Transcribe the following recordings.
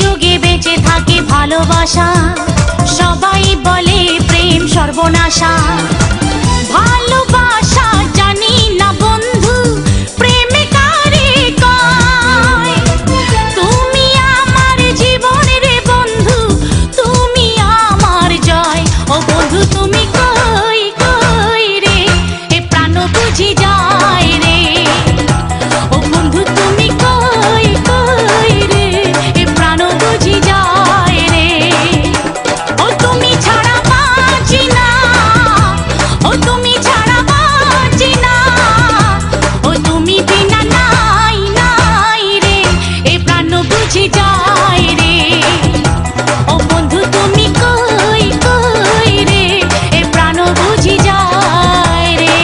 যুগে বেঁচে থাকে ভালোবাসা, সবাই বলে প্রেম সর্বনাশা। ভালোবাসা জানি না বন্ধু, প্রেমে কারে কয়। তুমি আমার জীবনের বন্ধু, তুমি আমার জয়। ও বন্ধু তুমি কই কই রে, এ প্রাণ বুঝি যায় রে। ও বন্ধু তুমি কই কই রে, এ প্রাণ বুঝি যায় রে। ও তুমি ছাড়া বাঁচি না, ও তুমি ছাড়া বাঁচি না, ও তুমি বিনা নাই নাই রে, এ প্রাণ বুঝি যায় রে। ও বন্ধু তুমি কই কই রে, এ প্রাণ বুঝি যায় রে।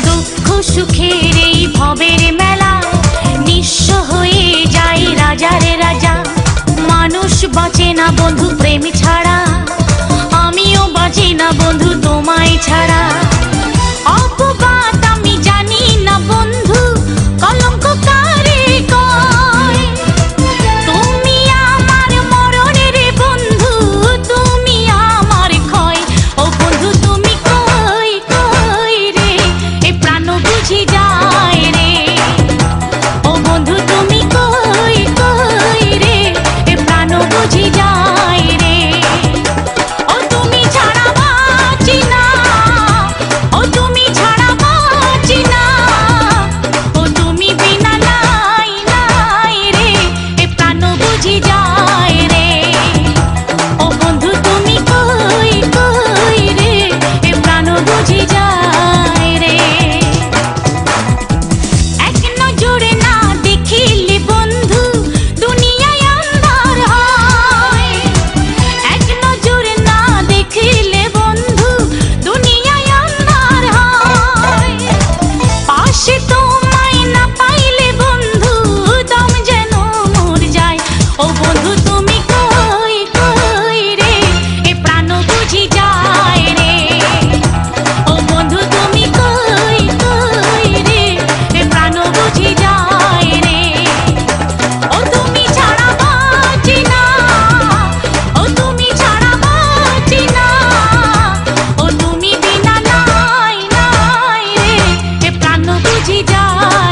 দুঃখ সুখের এই ভবের মেলা, নিঃস্ব হয়ে যায় রাজারে রাজা। মানুষ বাঁচে না বন্ধু প্রেম ছাড়া, আমিও বাঁচি না বন্ধু তোমায় ছাড়া। অপবাদ আমি জানি না বন্ধু, কলঙ্ক কারে কয়। তুমি আমার মরণের বন্ধু, তুমি আমার ক্ষয়। ও বন্ধু তুমি কই কই রে, এ প্রাণ বুঝি যায় রে। ও বন্ধু তুমি কই কই রে, এ প্রাণ বুঝি যায় রে। ও তুমি ছাড়া বাঁচি না, ও তুমি ছাড়া বাঁচি না, ও তুমি বিনা নাই নাই রে, এ প্রাণ বুঝি যায় রে। ও বন্ধু তুমি কই কই রে, এ প্রাণ বুঝি যায় রে। এক নজরে না দেখিলে বন্ধু, দুনিয়ায় আন্ধার হয়। এক নজরে না দেখিলে বন্ধু, দুনিয়ায় আন্ধার হয়। পাশে তোমায় না পাইলে বন্ধু, দম যেন মর যায়। ও বন্ধু তুমি কই কই রে, এ প্রাণ বুঝি যায় রে। ও বন্ধু তুমি কই কই রে, এ প্রাণ বুঝি যায় রে। ও তুমি ছাড়া বাঁচি না, ও তুমি ছাড়া বাঁচি না, ও তুমি বিনা নাই নাই রে, এ প্রাণ বুঝি যায়